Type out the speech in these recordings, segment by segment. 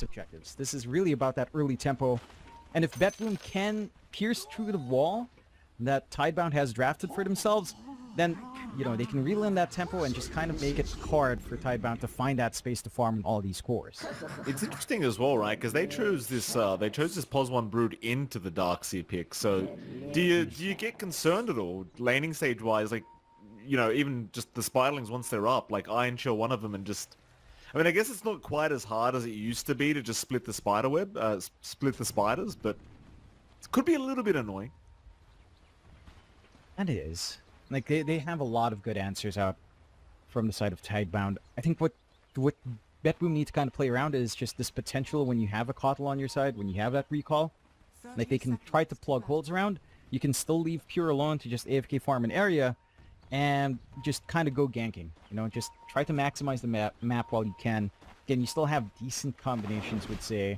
objectives. This is really about that early tempo. And if BETBOOM can pierce through the wall that TIDEBOUND has drafted for themselves, then, you know, they can reel in that tempo and just kind of make it hard for TIDEBOUND to find that space to farm all these cores. It's interesting as well, right? Because they chose this POS 1 Brood into the Darkseer pick. So do you get concerned at all, laning stage wise? Like, you know, even just the Spiderlings once they're up, like Iron Shell one of them, and just, I mean, I guess it's not quite as hard as it used to be to just split the spiderweb, split the spiders, but it could be a little bit annoying. And it is. Like, they have a lot of good answers out from the side of TIDEBOUND. I think what BETBOOM needs to kind of play around is just this potential when you have a Kotl on your side, when you have that recall. Like, they can try to plug holes around. You can still leave Pure alone to just AFK farm an area and just kind of go ganking. You know, just try to maximize the map while you can. Again, you still have decent combinations with, say,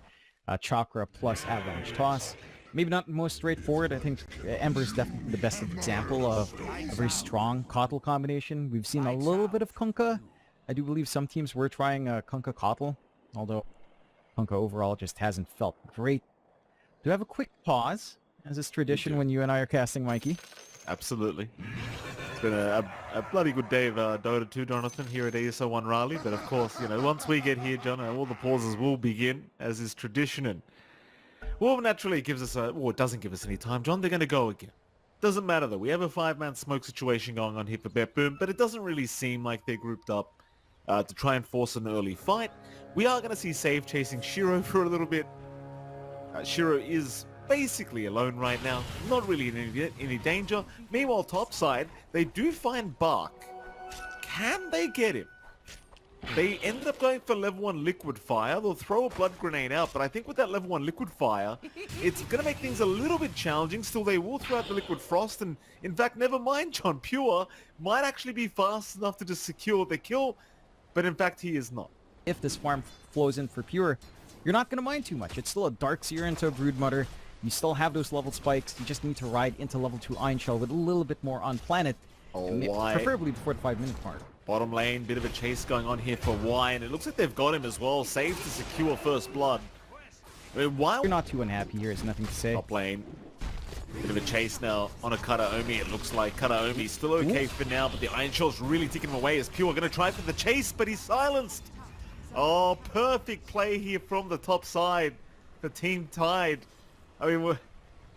Chakra plus Avalanche Toss. Maybe not the most straightforward. I think Ember is definitely the best example of a very strong Kotl combination. We've seen a little bit of Kunkka. I do believe some teams were trying Kunkka Kotl, although Kunkka overall just hasn't felt great. Do have a quick pause, as is tradition when you and I are casting, Mikey. Absolutely. It's been a bloody good day of Dota 2, Jonathan, here at ESL One Raleigh. But of course, you know, once we get here, John, all the pauses will begin, as is tradition. And well, naturally, it gives us it doesn't give us any time, John. They're going to go again. Doesn't matter, though. We have a 5-man smoke situation going on here for BETBOOM, but it doesn't really seem like they're grouped up to try and force an early fight. We are going to see Save chasing Shiro for a little bit. Shiro is basically alone right now, not really in any danger. Meanwhile, topside, they do find Bark. Can they get him? They ended up going for level 1 Liquid Fire. They'll throw a blood grenade out, but I think with that level 1 Liquid Fire, it's going to make things a little bit challenging. Still, they will throw out the Liquid Frost, and in fact, never mind, John, Pure might actually be fast enough to just secure the kill, but in fact, he is not. If this farm flows in for Pure, you're not going to mind too much. It's still a Darkseer into a Broodmother. You still have those level spikes. You just need to ride into level 2 Iron Shell with a little bit more on planet. Preferably before the 5-minute mark. Bottom lane, bit of a chase going on here for Y, and it looks like they've got him as well. Saved to secure first blood. I mean, while you're not too unhappy here, is nothing to say. Top lane. Bit of a chase now on a Kataomi, it looks like. Kataomi still okay for now, but the Iron Shell's really ticking him away as Pure going to try for the chase, but he's silenced. Oh, perfect play here from the top side. The team tied. I mean, we're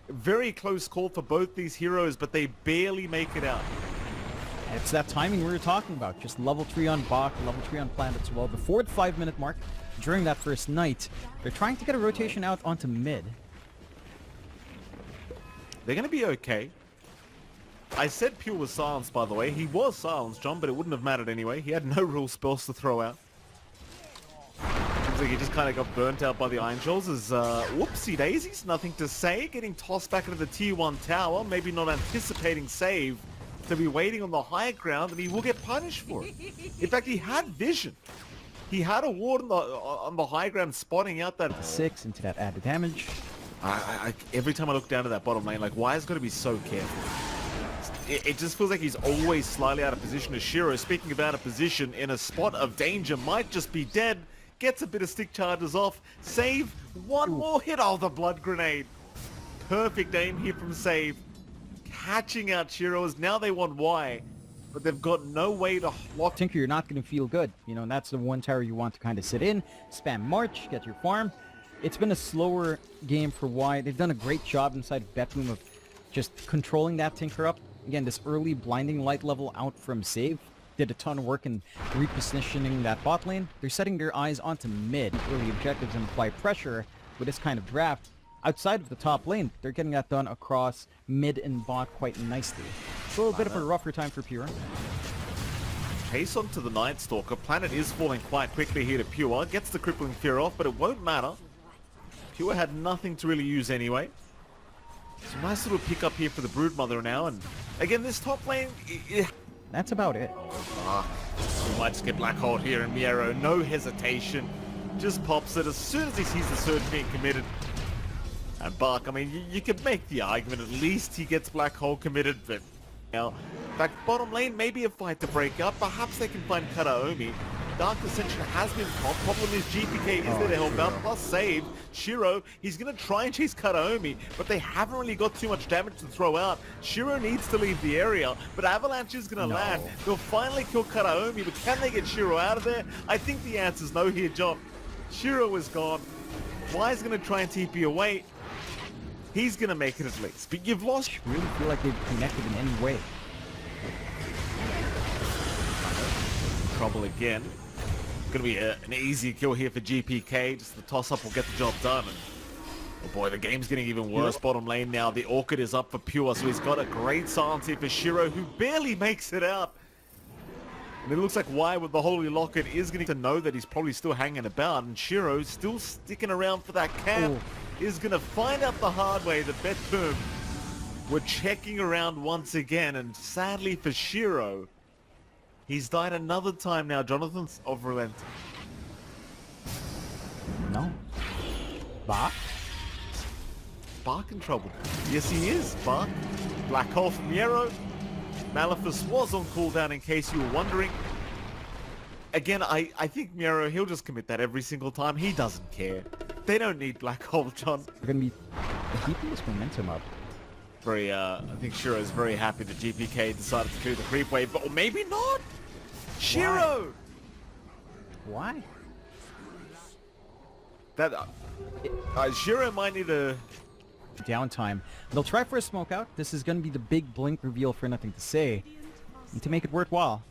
very close call for both these heroes, but they barely make it out. It's that timing we were talking about. Just level 3 on Bach, level 3 on Planet as well. Before the 5-minute mark, during that first night, they're trying to get a rotation out onto mid. They're going to be okay. I said Pure was silenced, by the way. He was silenced, John, but it wouldn't have mattered anyway. He had no real spells to throw out. Seems like he just kind of got burnt out by the Iron Shells as, whoopsie daisies, nothing to say. Getting tossed back into the tier 1 tower, maybe not anticipating save. To be waiting on the high ground, and he will get punished for it. In fact, he had vision. He had a ward on the high ground, spotting out that 6 into that added damage. Every time I look down to that bottom lane, like, why has got to be so careful? It just feels like he's always slightly out of position. As Shiro, speaking of out of position, in a spot of danger, might just be dead. Gets a bit of stick charges off. Save, one more hit. Oh, the blood grenade. Perfect aim here from Save. Hatching out Shiro's. Now they want Y, but they've got no way to lock. Tinker, you're not going to feel good. You know, and that's the one tower you want to kind of sit in, spam March, get your farm. It's been a slower game for Y. They've done a great job inside BETBOOM of just controlling that Tinker up. Again, this early blinding light level out from Save did a ton of work in repositioning that bot lane. They're setting their eyes onto mid, early objectives, and apply pressure with this kind of draft. Outside of the top lane, they're getting that done across mid and bot quite nicely. It's a little bit of a rougher time for Pure. Chase onto the Night Stalker. Planet is falling quite quickly here to Pure. Gets the Crippling Fear off, but it won't matter. Pure had nothing to really use anyway. It's a nice little pick up here for the Broodmother now, and again, this top lane... That's about it. We might just get Black Hole here, and Miero, no hesitation, just pops it as soon as he sees the Surge being committed. And Bark, I mean, you could make the argument at least he gets Black Hole committed, but now, in fact, bottom lane may be a fight to break up. Perhaps they can find Kataomi. Dark Ascension has been popped. Problem is GPK is there to help out, plus saved. Shiro, he's going to try and chase Kataomi, but they haven't really got too much damage to throw out. Shiro needs to leave the area, but Avalanche is going to land. They'll finally kill Kataomi, but can they get Shiro out of there? I think the answer's no here, John. Shiro is gone. Fly's going to try and TP away. He's going to make it at least, but you've lost. I really feel like they've connected in any way. Trouble again. Gonna be an easy kill here for GPK. Just the toss-up will get the job done. And, oh boy, the game's getting even worse. Bottom lane now. The Orchid is up for Pure, so he's got a great silence here for Shiro, who barely makes it out. And it looks like Y with the Holy Locket is going to know that he's probably still hanging about. And Shiro, still sticking around for that camp, is going to find out the hard way that BETBOOM were checking around once again. And sadly for Shiro, he's died another time now, Jonathan, of Relent. No. Bach? Bark in trouble. Yes, he is. Bark. Black Hole from Miero. Maleficus was on cooldown in case you were wondering. Again, I think Miero, he'll just commit that every single time. He doesn't care. They don't need Black Hole, John. They're going to be keeping this momentum up. I think Shiro's very happy that GPK decided to clear the creep wave, but maybe not. Shiro! Why? That Shiro might need a downtime. They'll try for a smoke out. This is going to be the big blink reveal for Nothing to Say. And to make it worthwhile.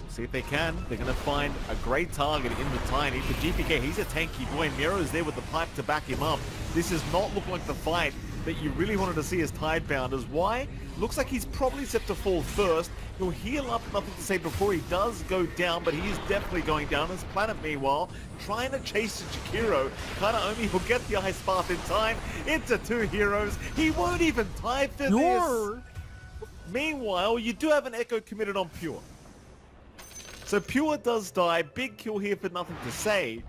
See if they can. They're going to find a great target in the Tiny. For GPK, he's a tanky boy. Miro's there with the pipe to back him up. This does not look like the fight that you really wanted to see as Tidebounders. Why? Looks like he's probably set to fall first. He'll heal up, Nothing to Say, before he does go down, but he is definitely going down. As Planet, meanwhile, trying to chase Jakiro. Kataomi will get the Ice Path in time. Into two heroes. He won't even tie for this. Meanwhile, you do have an Echo committed on Pure. So Pure does die. Big kill here for Nothing to Say.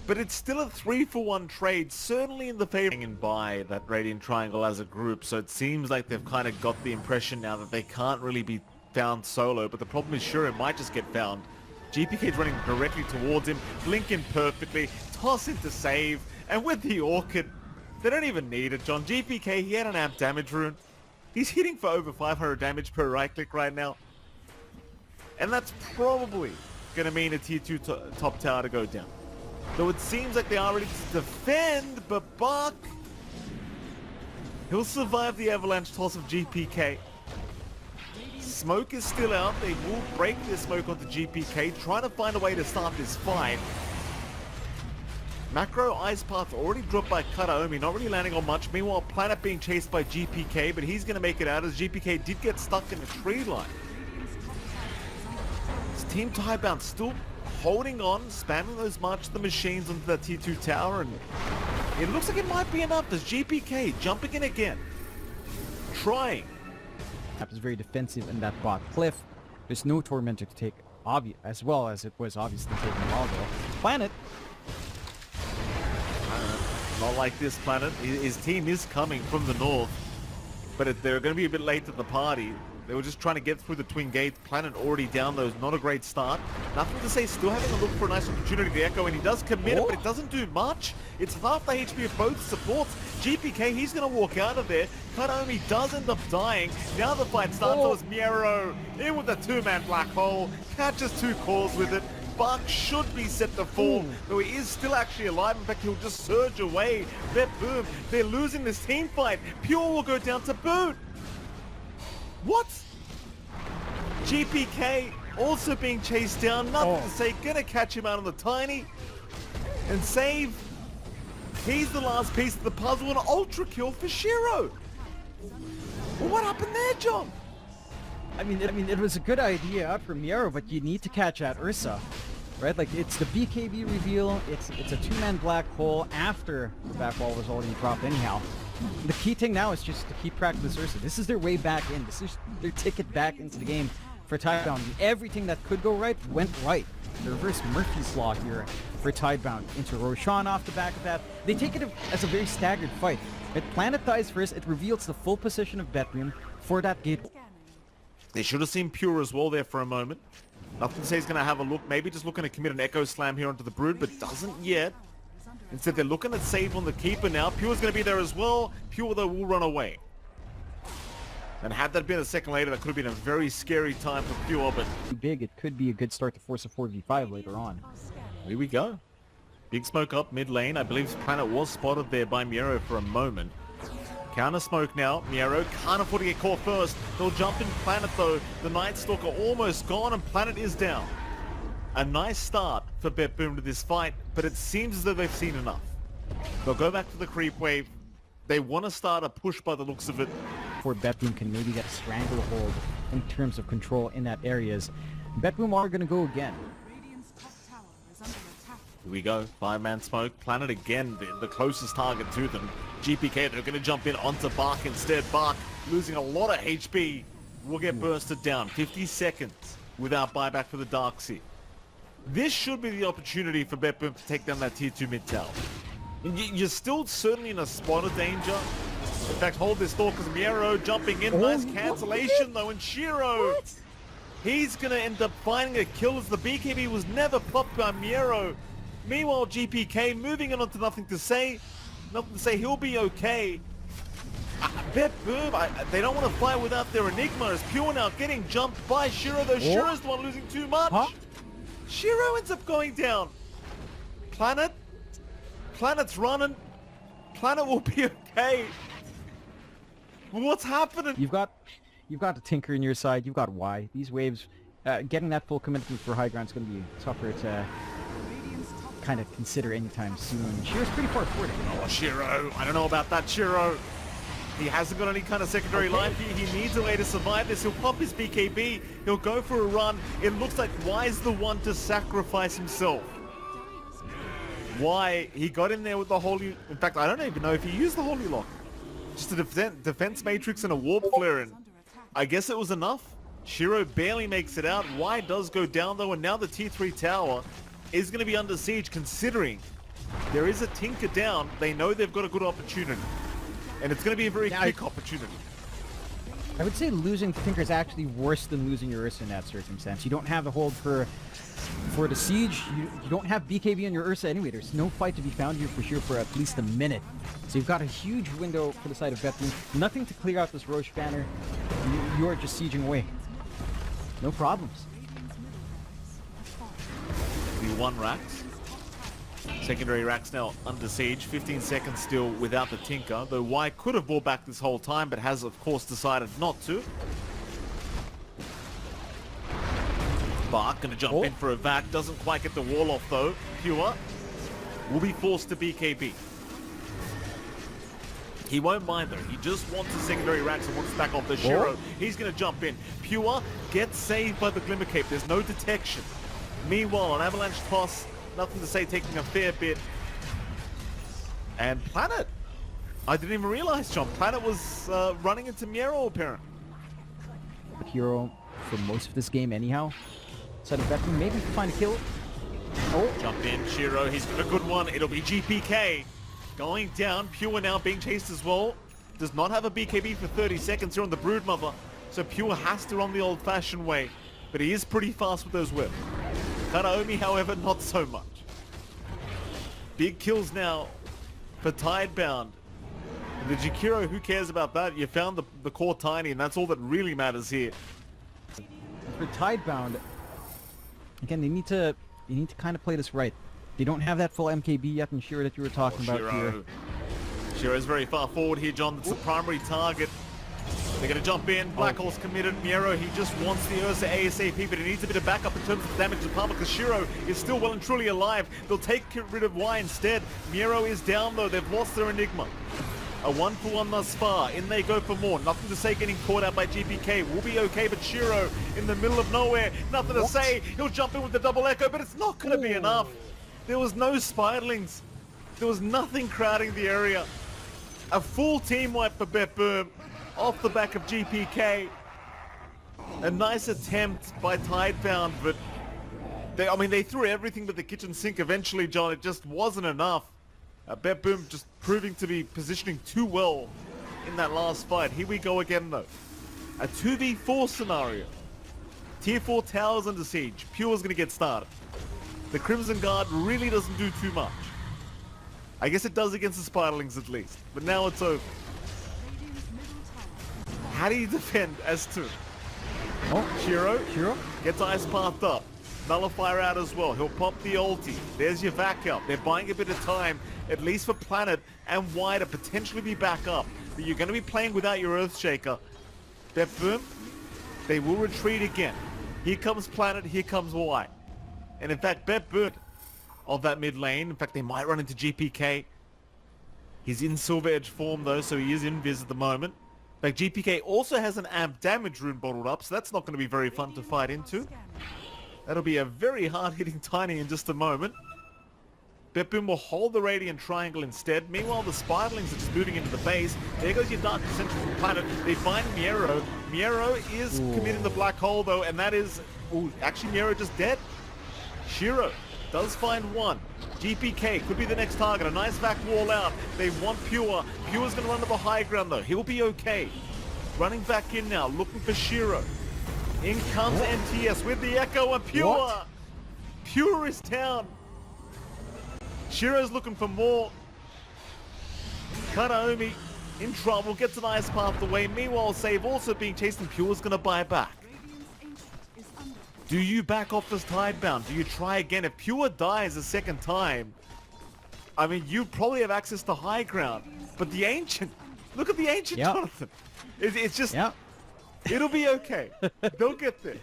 But it's still a 3-for-1 trade, certainly in the favor and by that Radiant Triangle as a group. So it seems like they've kind of got the impression now that they can't really be found solo. But the problem is, sure, it might just get found. GPK's running directly towards him, blink in perfectly, toss into save, and with the Orchid, they don't even need it, John. GPK, he had an amp damage rune. He's hitting for over 500 damage per right click right now. And that's probably going to mean a tier 2 top tower to go down. Though it seems like they are ready to defend, but Bark, he'll survive the avalanche toss of GPK. Smoke is still out. They will break their smoke onto GPK, trying to find a way to start this fight. Macro Ice Path already dropped by Kataomi, not really landing on much. Meanwhile, Planet being chased by GPK, but he's going to make it out as GPK did get stuck in the tree line. This Team Tidebound still holding on, spamming those March of the Machines onto that tier 2 tower, and it looks like it might be enough. There's GPK jumping in again, trying. Is very defensive in that bot cliff. There's no Tormentor to take, as well as it was obviously taken a while ago. Planet. Not like this, Planet. His team is coming from the north, but they're going to be a bit late to the party. They were just trying to get through the twin gates. Planet already down those. Not a great start. Nothing to Say, still having a look for a nice opportunity to echo, and he does commit it, but it doesn't do much. It's half the HP of both supports. GPK, he's going to walk out of there. Kataomi does end up dying. Now the fight starts. As Miero in with a two-man black hole. Catches two calls with it. Bark should be set to fall, though he is still actually alive. In fact, he'll just surge away. BETBOOM, they're losing this team fight. Pure will go down to boot. What? GPK also being chased down. Nothing to Say, gonna catch him out on the Tiny and save. He's the last piece of the puzzle. An ultra kill for Shiro. Well, what happened there, John? I mean, it was a good idea out from Miero, but you need to catch out Ursa, right? Like, it's the BKB reveal. It's a two-man black hole after the back wall was already dropped anyhow. The key thing now is just to keep tracking this Ursa. This is their way back in. This is their ticket back into the game for Tidebound. Everything that could go right went right. The reverse Murphy's Law here for Tidebound into Roshan off the back of that. They take it as a very staggered fight. If Planet dies first, it reveals the full position of BETBOOM for that gate. They should have seen Pure as well there for a moment. Nothing to say he's going to have a look. Maybe just looking to commit an Echo Slam here onto the Brood, but doesn't yet. Instead, they're looking at save on the Keeper now. Pure's going to be there as well. Pure, though, will run away. And had that been a second later, that could have been a very scary time for Pure, but... Big, it could be a good start to force a 4v5 later on. Here we go. Big smoke up mid lane. I believe Planet was spotted there by Miero for a moment. Counter smoke now. Miero can't afford to get caught first. They'll jump in Planet though. The Night Stalker almost gone and Planet is down. A nice start for BETBOOM to this fight, but it seems as though they've seen enough. They'll go back to the creep wave. They want to start a push by the looks of it. Before BETBOOM can maybe get a stranglehold in terms of control in that areas. BETBOOM are going to go again. Here we go. 5-man smoke. Planet again, the closest target to them. GPK, they're going to jump in onto Bark instead. Bark losing a lot of HP. Will get bursted down. 50 seconds without buyback for the Darkseid. This should be the opportunity for BETBOOM to take down that tier 2 mid tower. You're still certainly in a spot of danger. In fact, hold this thought because Miero jumping in. Nice cancellation though, and Shiro. He's going to end up finding a kill as the BKB was never popped by Miero. Meanwhile, GPK moving on to nothing to say. Nothing to say, he'll be okay. BETBOOM, they don't want to fight without their Enigma. As Pure now getting jumped by Shiro, though Shiro's the one losing too much. Shiro ends up going down. Planet's running. Planet will be okay. What's happening? You've got the Tinker in your side. You've got Y. These waves, getting that full commitment for high ground is going to be tougher to kind of consider anytime soon. Shiro's pretty far forward. Oh, Shiro. I don't know about that, Shiro. He hasn't got any kind of secondary life here. He needs a way to survive this. He'll pop his BKB. He'll go for a run. It looks like Y's the one to sacrifice himself. Y, he got in there with the Holy... In fact, I don't even know if he used the Holy Lock. Just a defense matrix and a warp flare, and I guess it was enough. Shiro barely makes it out. Y does go down though, and now the tier 3 tower is going to be under siege, considering there is a Tinker down. They know they've got a good opportunity, and it's going to be a very quick opportunity. I would say losing Tinker is actually worse than losing your Ursa in that circumstance. You don't have the hold for the siege. You don't have BKB on your Ursa anyway. There's no fight to be found here for sure for at least a minute. So you've got a huge window for the side of BETBOOM. Nothing to clear out this Roche banner. You are just sieging away. No problems. The 1 racks. Secondary racks now under siege. 15 seconds still without the Tinker, though Y could have brought back this whole time, but has of course decided not to. Bark gonna jump in for a vac, doesn't quite get the wall off though. Pure will be forced to BKB. He won't mind though, he just wants the secondary racks and wants to back off the Shiro. He's gonna jump in. Pure gets saved by the Glimmer Cape, there's no detection. Meanwhile, an avalanche toss, nothing to say, taking a fair bit. And Planet, I didn't even realize, John, Planet was running into Miero apparently. Hero for most of this game anyhow. Side of BETBOOM, maybe find a kill. Jump in, Shiro, he's got a good one. It'll be GPK. Going down, Pure now being chased as well. Does not have a BKB for 30 seconds here on the Broodmother. So Pure has to run the old-fashioned way. But he is pretty fast with those whips. Kanaomi, however, not so much. Big kills now for Tidebound. The Jakiro, who cares about that? You found the core Tiny, and that's all that really matters here. For Tidebound, again, you need to kind of play this right. They don't have that full MKB yet in Shiro that you were talking about here. Shiro's very far forward here, John. That's the primary target. They're going to jump in. Black Hole's committed. Miero, he just wants the Ursa ASAP, but he needs a bit of backup in terms of damage to Palmer because Shiro is still well and truly alive. They'll take rid of Y instead. Miero is down though. They've lost their Enigma. A 1-for-1 thus far. In they go for more. Nothing to say getting caught out by GPK. Will be okay, but Shiro in the middle of nowhere. Nothing to say. He'll jump in with the double echo, but it's not going to be enough. There was no spiderlings. There was nothing crowding the area. A full team wipe for BETBOOM off the back of GPK. A nice attempt by Tidebound, but they threw everything but the kitchen sink eventually, John. It just wasn't enough. BETBOOM just proving to be positioning too well in that last fight. Here we go again though. A 2v4 scenario. Tier 4 towers under siege. Pure's going to get started. The Crimson Guard really doesn't do too much. I guess it does against the Spiderlings at least. But now it's over. How do you defend as 2? Oh, Shiro Shiro? gets Ice Pathed up. Nullifier out as well. He'll pop the ulti. There's your back up. They're buying a bit of time, at least for Planet and Y to potentially be back up. But you're going to be playing without your Earthshaker. BETBOOM, they will retreat again. Here comes Planet, here comes Y. And in fact, BETBOOM of that mid lane, in fact, they might run into GPK. He's in Silver Edge form though, so he is invis at the moment. In fact, GPK also has an amp damage rune bottled up, so that's not going to be very fun to fight into. That'll be a very hard-hitting Tiny in just a moment. BETBOOM will hold the Radiant Triangle instead. Meanwhile, the Spiderlings are just moving into the base. There goes your Dark Descent from Planet. They find Miero. Miero is committing the Black Hole, though, and that is... Ooh, actually, Miero just dead. Shiro does find one. GPK could be the next target. A nice back wall out. They want Pure. Pure's going to run to the high ground, though. He'll be okay. Running back in now, looking for Shiro. In comes NTS with the Echo and Pure. What? Pure is down. Shiro's looking for more. Kanaomi in trouble, gets an Ice Path away. Meanwhile, Save also being chased and Pure's going to buy back. Do you back off this Tidebound? Do you try again? If Pure dies a second time, I mean, you probably have access to high ground. But the Ancient, look at the Ancient, Jonathan. It's just... It'll be okay. They'll get there.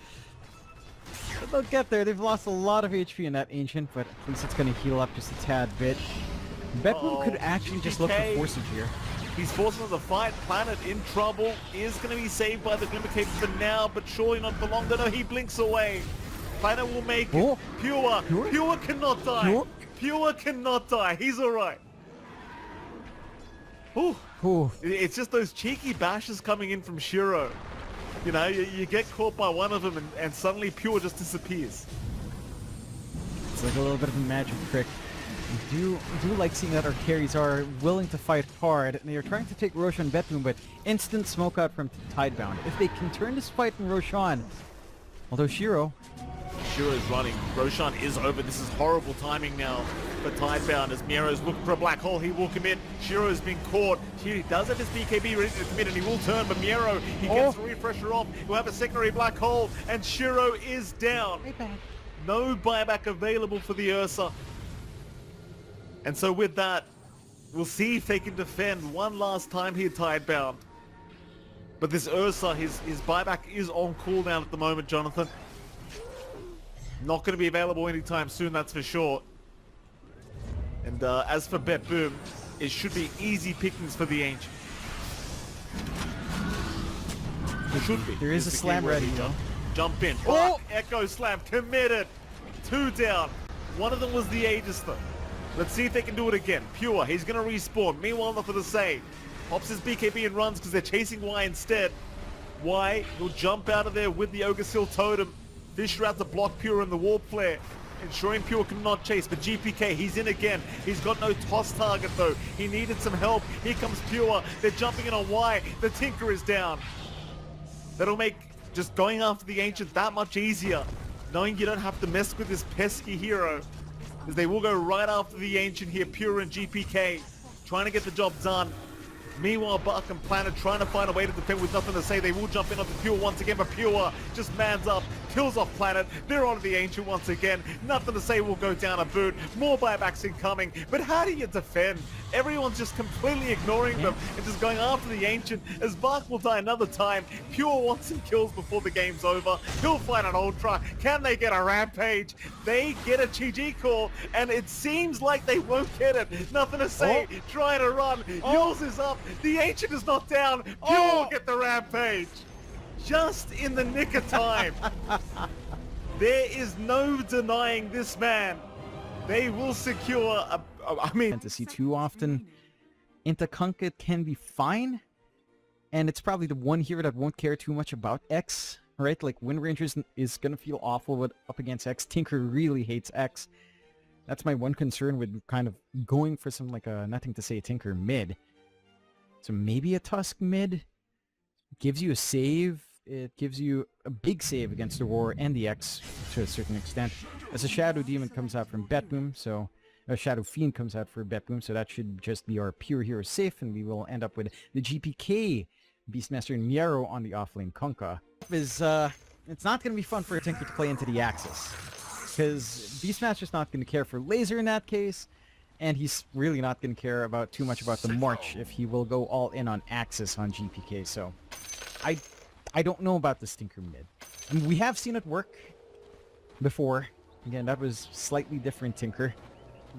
They'll get there. They've lost a lot of HP in that Ancient, but at least it's going to heal up just a tad bit. BETBOOM could actually just look for forcing here. He's forcing the fight. Planet in trouble. Is going to be saved by the Glimmer Cape for now, but surely not for long. No, he blinks away. Planet will make it. Pure cannot die. Pure cannot die. He's alright. It's just those cheeky bashes coming in from Shiro. You know, you get caught by one of them and suddenly Pure just disappears. It's like a little bit of a magic trick. I do like seeing that our carries are willing to fight hard. And they are trying to take Roshan BETBOOM, but instant smoke out from Tidebound. If they can turn this fight from Roshan, although Shiro is running. Roshan is over. This is horrible timing now for Tidebound as Miero's looking for a black hole. He will commit. Shiro's been caught. He does have his BKB ready to commit and he will turn, but Miero, he gets the refresher off. He'll have a secondary black hole and Shiro is down. No buyback available for the Ursa. And so with that, we'll see if they can defend one last time here, Tidebound. But this Ursa, his buyback is on cooldown at the moment, Jonathan. Not going to be available anytime soon, that's for sure. And as for BETBOOM, it should be easy pickings for the Ancient. It should be. There is a slam ready, though. Jump in. Oh! Echo slam committed. 2 down. One of them was the Aegis, though. Let's see if they can do it again. Pure, he's going to respawn. Meanwhile, not for the save. Pops his BKB and runs because they're chasing Y instead. Y, he'll jump out of there with the Ogre Seal Totem. Fisher out to block Pure in the Warp Flare. Ensuring Pure cannot chase, but GPK, he's in again. He's got no toss target though. He needed some help. Here comes Pure. They're jumping in on Y. The Tinker is down. That'll make just going after the Ancient that much easier. Knowing you don't have to mess with this pesky hero. As they will go right after the Ancient here, Pure and GPK. Trying to get the job done. Meanwhile, Buck and Planet trying to find a way to defend with nothing to say. They will jump in onto Pure once again, but Pure just mans up, kills off Planet. They're on the Ancient once again. Nothing to say will go down a boot. More buybacks incoming. But how do you defend? Everyone's just completely ignoring them and just going after the Ancient as Buck will die another time. Pure wants some kills before the game's over. He'll find an Ultra. Can they get a Rampage? They get a GG call, and it seems like they won't get it. Nothing to say. Trying to run. Yours is up. The Ancient is not down. Pure will get the Rampage. Just in the nick of time. There is no denying this man. They will secure fantasy too often. Intercunkit can be fine. And it's probably the one hero that won't care too much about X. Right? Like Wind Rangers is gonna feel awful up against X. Tinker really hates X. That's my one concern with kind of going for some like a nothing to say Tinker mid. So maybe a Tusk mid gives you a save it gives you a big save against the Roar and the X to a certain extent. As a Shadow Demon comes out from BETBOOM, so a Shadow Fiend comes out for BETBOOM, so that should just be our pure hero safe, and we will end up with the GPK Beastmaster and Miero on the offlane Kunkka. It's not going to be fun for a Tinker to play into the Axis, because Beastmaster's not going to care for laser in that case, and he's really not going to care too much about the March if he will go all in on Axis on GPK. So I don't know about this Tinker mid. I mean, we have seen it work before. Again, that was slightly different Tinker.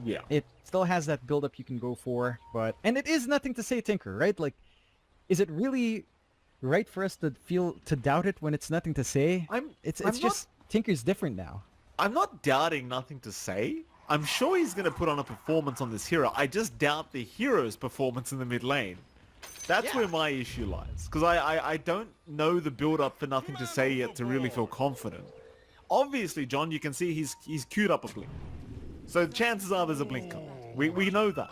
Yeah. It still has that build-up you can go for, and it is nothing to say Tinker, right? Like, is it really right for us to doubt it when it's nothing to say? It's just Tinker's different now. I'm not doubting nothing to say. I'm sure he's going to put on a performance on this hero. I just doubt the hero's performance in the mid lane. That's where my issue lies. Because I don't know the build-up for nothing to say yet to really feel confident. Obviously, John, you can see he's queued up a blink. So chances are there's a blink coming. We know that.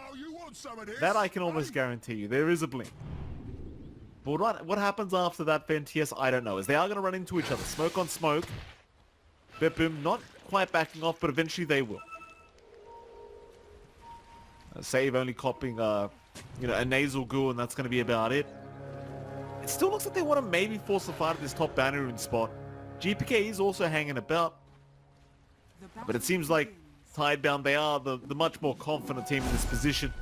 That I can almost guarantee you. There is a blink. But what happens after that for NTS, I don't know. As they are going to run into each other. Smoke on smoke. BETBOOM not quite backing off, but eventually they will. Save only copying a nasal ghoul, and that's going to be about it. It still looks like they want to maybe force a fight at this top boundary rune spot. GPK is also hanging about. But it seems like Tidebound, they are the much more confident team in this position.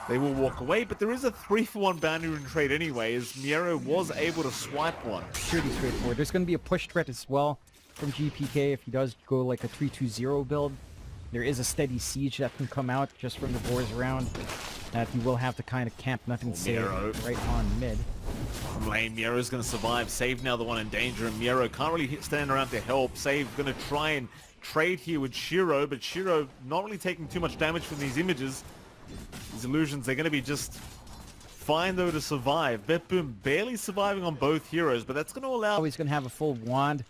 They will walk away, but there is a 3-for-1 boundary rune trade anyway, as Miero was able to swipe one. Pretty straightforward. There's going to be a push threat as well from GPK if he does go like a 3-2-0 build. There is a steady siege that can come out just from the boars around that he will have to kind of camp nothing to say right on mid. From lane, Miero's going to survive. Save now the one in danger, and Miero can't really stand around to help. Save going to try and trade here with Shiro, but Shiro not really taking too much damage from these images. These illusions, they're going to be just fine though to survive. BETBOOM barely surviving on both heroes, but that's going to allow... Oh, he's going to have a full wand.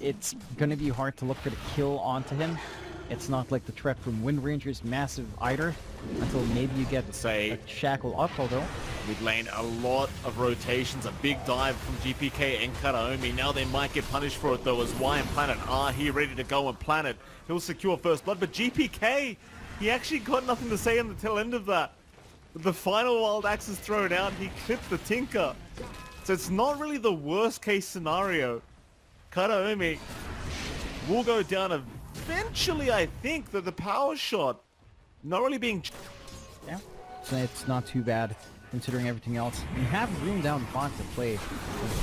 It's going to be hard to look for the kill onto him. It's not like the threat from Wind Ranger's massive either, until maybe you get a shackle up, although. Mid lane, a lot of rotations, a big dive from GPK and Karaomi. Now they might get punished for it though, as Y and Planet are here ready to go, and Planet, he'll secure first blood, but GPK, he actually got nothing to say on the tail end of that. With the final wild axe is thrown out, he clipped the Tinker. So it's not really the worst case scenario. Karaomi will go down eventually. I think that the power shot not really being... Yeah, so it's not too bad considering everything else. You have room down bot to play.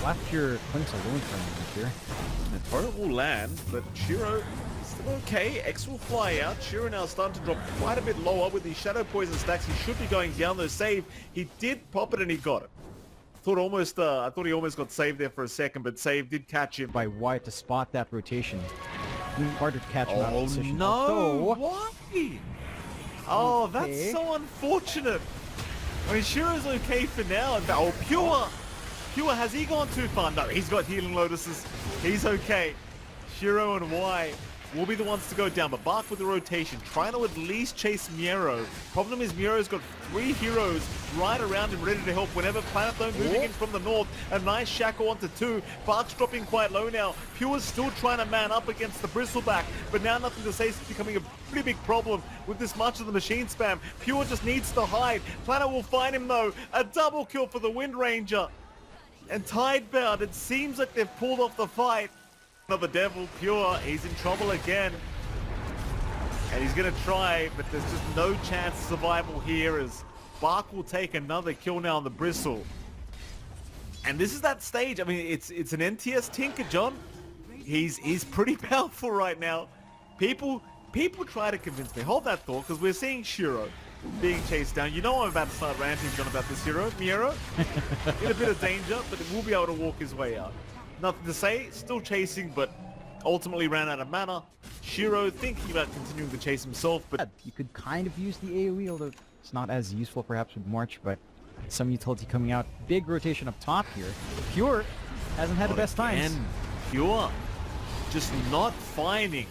Left your Clinks alone for a moment here. The turret will land, but Shiro is still okay. X will fly out. Shiro now starting to drop quite a bit lower with these Shadow Poison stacks. He should be going down though. Save. He did pop it and he got it. I thought he almost got saved there for a second, but Save did catch him. By Wyatt to spot that rotation. Harder to catch him out of position. No! Why? Oh, that's so unfortunate. I mean, Shiro's okay for now. Oh, Pure, has he gone too far? No, he's got Healing Lotuses. He's okay. Shiro and Y will be the ones to go down, but Bark with the rotation, trying to at least chase Miero. Problem is Miero's got 3 heroes right around him, ready to help whenever Planet though moving in from the north. A nice shackle onto 2. Bark's dropping quite low now. Pure's still trying to man up against the Bristleback, but now nothing to say is becoming a pretty big problem with this much of the machine spam. Pure just needs to hide. Planet will find him though. A double kill for the Wind Ranger. And Tidebound, it seems like they've pulled off the fight. The Devil, Pure, he's in trouble again. And he's going to try, but there's just no chance of survival here as Bark will take another kill now on the Bristle. And this is that stage, I mean, it's an NTS Tinker, John. He's pretty powerful right now. People try to convince me. Hold that thought, because we're seeing Shiro being chased down. You know I'm about to start ranting, John, about this hero, Miero. In a bit of danger, but he will be able to walk his way out. Nothing to say, still chasing, but ultimately ran out of mana. Shiro thinking about continuing the chase himself, but... You could kind of use the AoE, although it's not as useful perhaps with March, but some utility coming out. Big rotation up top here. Pure hasn't had the best times. Pure just not finding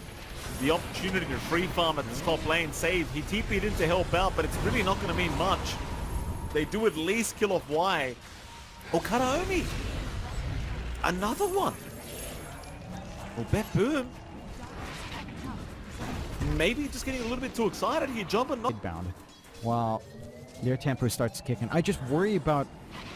the opportunity to free farm at this top lane. Save, he TP'd in to help out, but it's really not going to mean much. They do at least kill off Y. Oh, Karaomi! Another one. Well, BETBOOM. Maybe just getting a little bit too excited here, jumping. Tidebound. While their tempo starts kicking. I just worry about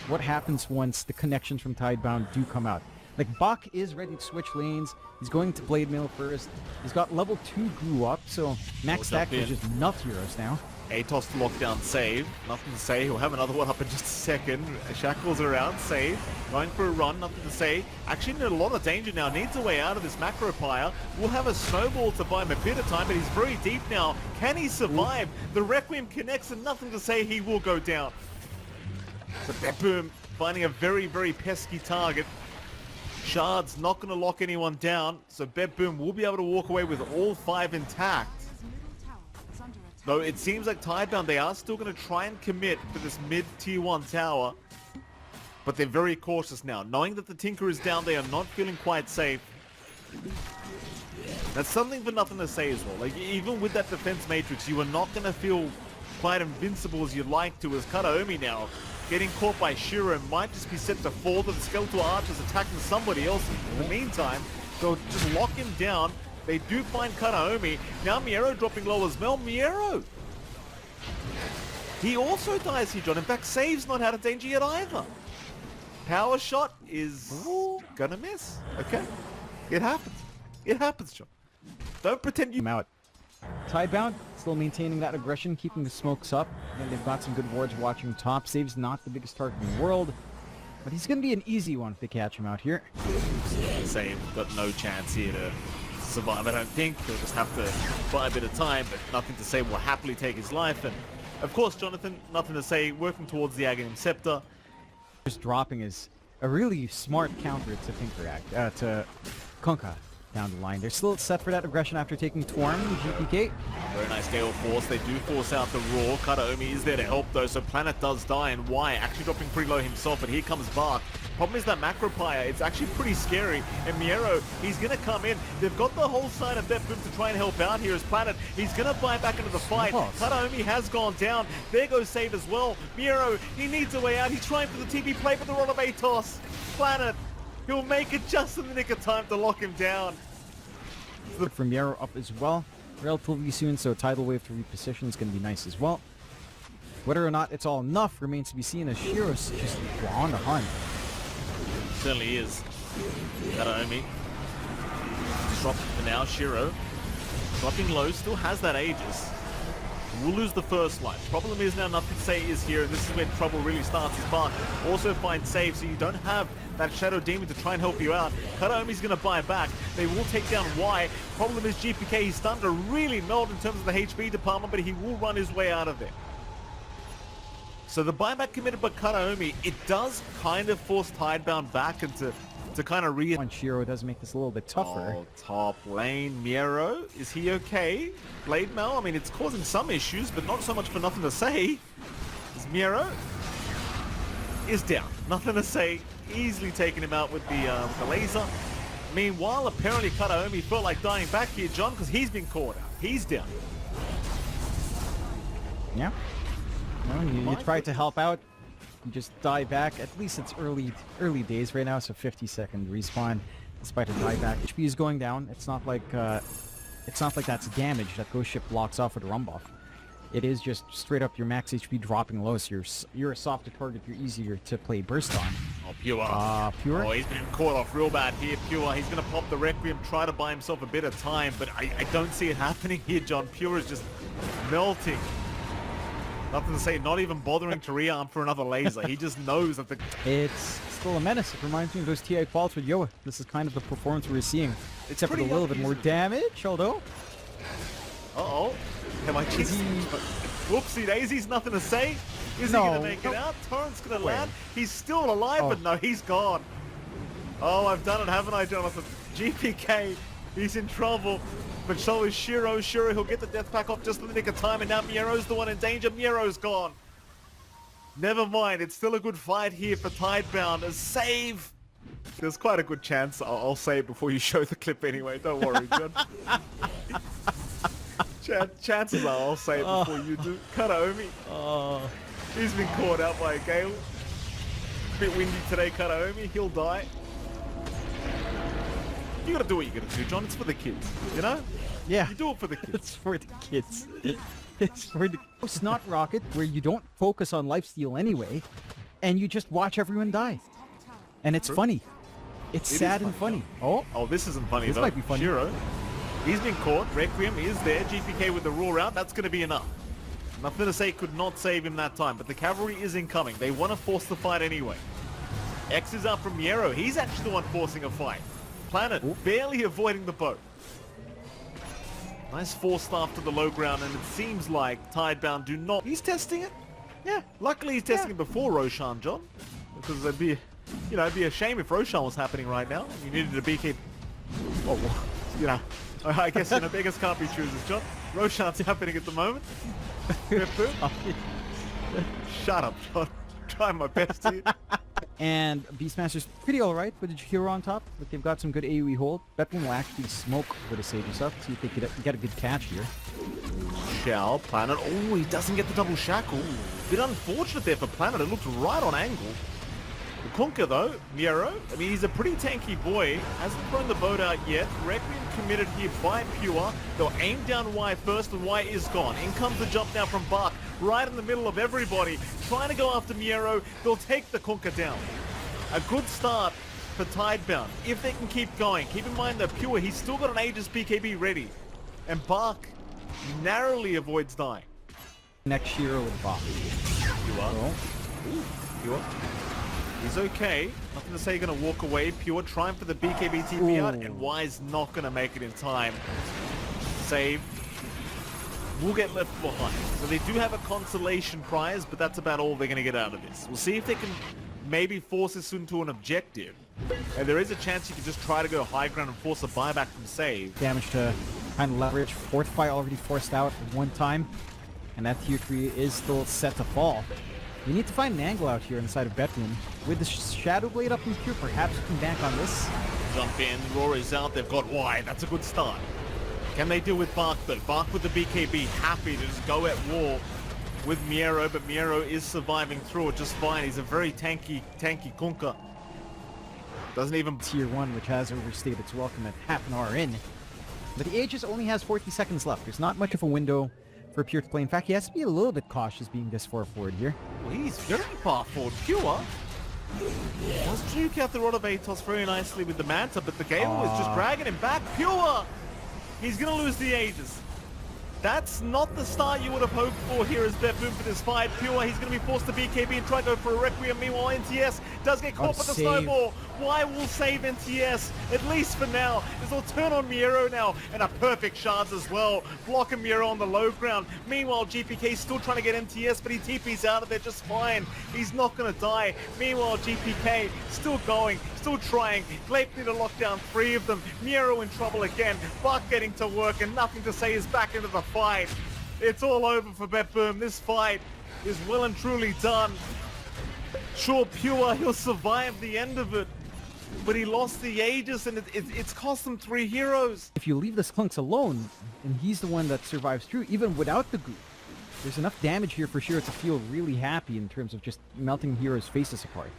what happens once the connections from Tidebound do come out. Like, Bach is ready to switch lanes. He's going to Blade Mail first. He's got level 2 glue up, so max stack is just nut heroes now. Atos to lock down save. Nothing to say. He'll have another one up in just a second. Shackles around. Save. Going for a run. Nothing to say. Actually in a lot of danger now. Needs a way out of this macro pyre. Will have a snowball to buy him a bit of time, but he's very deep now. Can he survive? The Requiem connects and nothing to say. He will go down. So BETBOOM finding a very, very pesky target. Shard's not going to lock anyone down, so BETBOOM will be able to walk away with all 5 intact. Though it seems like Tidebound, they are still going to try and commit for this mid tier 1 tower. But they're very cautious now. Knowing that the Tinker is down, they are not feeling quite safe. That's something for nothing to say as well. Like, even with that defense matrix, you are not going to feel quite invincible as you'd like to, as Kataomi now getting caught by Shiro might just be set to fall. The Skeletal Archers attacking somebody else in the meantime. So just lock him down. They do find Kataomi. Now Miero dropping low as well. Miero! He also dies here, John. In fact, Save's not out of danger yet either. Power shot is gonna miss. Okay. It happens. It happens, John. Don't pretend you... Out. Tidebound still maintaining that aggression, keeping the smokes up, and they've got some good wards watching top. Save's not the biggest target in the world, but he's going to be an easy one if they catch him out here. Save got no chance here to survive, I don't think. He'll just have to buy a bit of time, but nothing to say. Will happily take his life. And of course, Jonathan, nothing to say, working towards the Aghanim Scepter. Just dropping is a really smart counter to Pinkeract, to Kunkka down the line. They're still set for that aggression after taking Twarm, GPK. Very nice Gale Force. They do force out the Roar. Kataomi is there to help though, so Planet does die, and Y actually dropping pretty low himself, but here comes Bach. Problem is that macro pyre, it's actually pretty scary, and Miero, he's going to come in. They've got the whole side of BETBOOM to try and help out here as Planet. He's going to buy back into the fight. Kataomi has gone down. There goes Save as well. Miero, he needs a way out. He's trying for the TP play, but the run of Atos. Planet, he'll make it just in the nick of time to lock him down. From Miero up as well, relatively soon, so Tidal Wave to reposition is going to be nice as well. Whether or not it's all enough remains to be seen, as Shiro's just on the hunt. Certainly is. Kataomi. Dropped for now. Shiro dropping low, still has that Aegis. We'll lose the first life. Problem is now nothing to say is here, and this is when trouble really starts to spark. Also find Save, so you don't have that Shadow Demon to try and help you out. Kataomi's going to buy back. They will take down Y. Problem is GPK, he's starting to really melt in terms of the HP department, but he will run his way out of there. So the buyback committed by Kataomi, it does kind of force Tidebound back into kind of One Shiro does make this a little bit tougher. Oh, top lane. Miero, is he okay? Blade Mail, I mean, it's causing some issues, but not so much for nothing to say. Is Miero is down. Nothing to say. Easily taking him out with the laser. Meanwhile, apparently Kataomi felt like dying back here, John, because he's been caught out. He's down. Yeah. Well, you try to help out. You just die back. At least it's early days right now, so 50-second respawn. Despite a dieback, HP is going down. It's not like that's damage that Ghost Ship blocks off with a run buff. It is just straight up your max HP dropping low, so you're a softer target. You're easier to play burst on. Oh, Pure. Pure. Oh, he's been caught off real bad here. Pure. He's gonna pop the Requiem, try to buy himself a bit of time, but I don't see it happening here, John. Pure is just melting. Nothing to say, not even bothering to rearm for another laser. He just knows that the... It's still a menace. It reminds me of those TI quals with Yoa. This is kind of the performance we're seeing. Except for a little bit more damage, although... Uh-oh. Am I cheating? Whoopsie daisies, nothing to say. Is he going to make it out? Torrent's going to land. He's still alive, but no, he's gone. Oh, I've done it, haven't I, Jonathan? GPK, he's in trouble. But so is Shiro. Shiro, he'll get the death pack off just in the nick of time, and now Miero's the one in danger. Miero's gone. Never mind, it's still a good fight here for Tidebound. A save. There's quite a good chance. I'll say it before you show the clip anyway. Don't worry, John. Chances are I'll say it before you do. Kataomi. He's been caught out by a gale. Bit windy today, Kataomi. He'll die. You gotta do what you gotta do, John. It's for the kids, you know? Yeah. You do it for the kids. It's for the kids. It's for the Snot Rocket, where you don't focus on lifesteal anyway, and you just watch everyone die. And it's funny. It's sad and funny. Oh, this isn't funny this though. might be funny. Shiro, he's been caught. Requiem is there. GPK with the roar out. That's gonna be enough. Nothing to say could not save him that time, but the cavalry is incoming. They want to force the fight anyway. X is up from Miero. He's actually the one forcing a fight. Planet barely avoiding the boat. Nice force staff to the low ground, and it seems like Tidebound do not... He's testing it. Yeah, luckily he's testing it before Roshan, John. Because it'd be, you know, it'd be a shame if Roshan was happening right now. You needed a BK... Oh, well, you know, I guess, you know, beggars can't be choosers, John. Roshan's happening at the moment. Shut up, John. Trying my best here. And Beastmaster's pretty alright with the hero on top, but they've got some good AoE hold. BETBOOM will actually smoke with a Sage and stuff, see if they could get a good catch here. Shao, Planet. Oh, he doesn't get the double shackle. Bit unfortunate there for Planet. It looked right on angle. The Kunkka, though, Miero, I mean, he's a pretty tanky boy. Hasn't thrown the boat out yet. Requiem committed here by Pure. They'll aim down Y first, and Y is gone. In comes the jump now from Bark, right in the middle of everybody. Trying to go after Miero. They'll take the Kunkka down. A good start for Tidebound, if they can keep going. Keep in mind that Pure, he's still got an Aegis BKB ready. And Bark narrowly avoids dying. Next hero with Bark. Pure. He's okay. Nothing to say, gonna walk away. Pure trying for the BKB TP out, and Y's not gonna make it in time. Save. Will get left behind. So they do have a consolation prize, but that's about all they're gonna get out of this. We'll see if they can maybe force this into an objective. And there is a chance you can just try to go high ground and force a buyback from Save. Damage to kind of leverage. Fourth fight already forced out at one time. And that tier 3 is still set to fall. You need to find an angle out here inside of BETBOOM. With the Shadow Blade up in Pure, perhaps you can bank on this. Jump in, Roar is out, they've got Y, that's a good start. Can they deal with Bark though? Bark with the BKB, happy to just go at war with Miero, but Miero is surviving through it just fine. He's a very tanky Kunkka. Doesn't even... Tier 1, which has overstayed its welcome at half an hour in. But the Aegis only has 40 seconds left. There's not much of a window for Pure to play. In fact, he has to be a little bit cautious being this far forward here. Well, he's very far forward. Pure does juke out the Rod of Atos very nicely with the Manta, but the Gale is just dragging him back. Pure! He's going to lose the Aegis. That's not the start you would have hoped for here as BETBOOM for this fight. Pure, he's going to be forced to BKB and try to go for a Requiem. Meanwhile, NTS does get caught by the snowball. Y will save NTS, at least for now. This will turn on Miero now, and a perfect shards as well. Blocking Miero on the low ground. Meanwhile, GPK still trying to get NTS, but he TP's out of there just fine. He's not going to die. Meanwhile, GPK still going, still trying. Glape need to lock down 3 of them. Miero in trouble again. Buck getting to work, and nothing to say is back into the fight. It's all over for BETBOOM. This fight is well and truly done. Sure, Pure, he'll survive the end of it, but he lost the Aegis, and it's cost him 3 heroes. If you leave this Clunks alone, and he's the one that survives through, even without the group, there's enough damage here for sure to feel really happy in terms of just melting heroes' faces apart.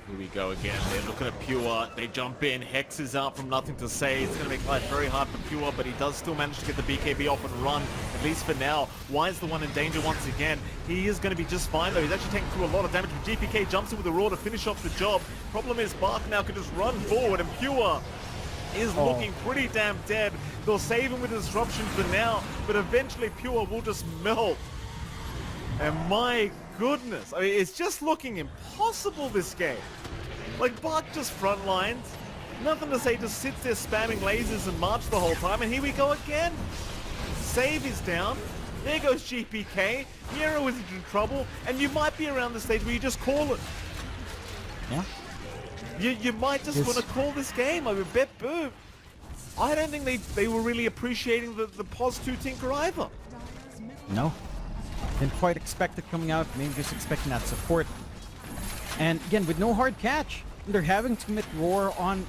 Here we go again. They're looking at Pure. They jump in. Hex is out from nothing to say. It's going to make life very hard for Pure, but he does still manage to get the BKB off and run, at least for now. Y is the one in danger once again. He is going to be just fine, though. He's actually taking through a lot of damage. GPK jumps in with a roar to finish off the job. Problem is, Bark now can just run forward, and Pure is looking pretty damn dead. They'll save him with disruption for now, but eventually Pure will just melt. And my goodness, I mean, it's just looking impossible, this game. Like, Bark just front lines. Nothing to say, just sits there spamming lasers and march the whole time, and here we go again. Save is down. There goes GPK. Miero is in trouble, and you might be around the stage where you just call it. Yeah. You might just want to call this game. I mean, BETBOOM. I don't think they were really appreciating the Pos 2 Tinker either. No. Didn't quite expect it coming out, maybe just expecting that support. And again, with no hard catch, they're having to commit Roar on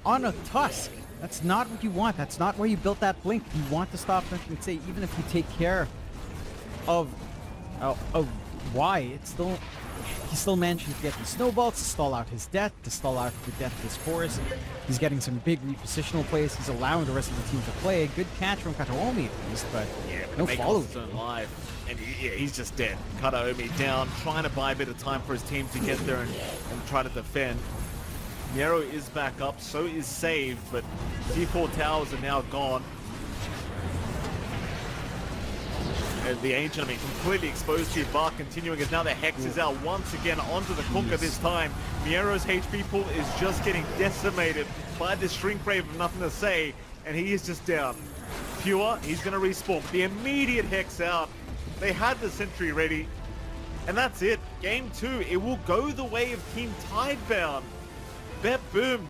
a Tusk. That's not what you want. That's not why you built that Blink. You want to stop them and say, even if you take care of why. He's still managing to get the snowballs to stall out his death, to stall out the death of his force. He's getting some big repositional plays. He's allowing the rest of the team to play. Good catch from Kataomi at least, but no follow. Live. And he's just dead. Kataomi down, trying to buy a bit of time for his team to get there and try to defend. Nero is back up, so is saved, but G4 towers are now gone. And the Ancient, I mean, completely exposed to Bar continuing as now the Hex is out once again onto the Kunkka this time. Miero's HP pool is just getting decimated by this Shrink Brave of Nothing to Say, and he is just down. Pure, he's going to respawn. The immediate Hex out. They had the Sentry ready, and that's it. Game 2, it will go the way of Team Tidebound. BETBOOM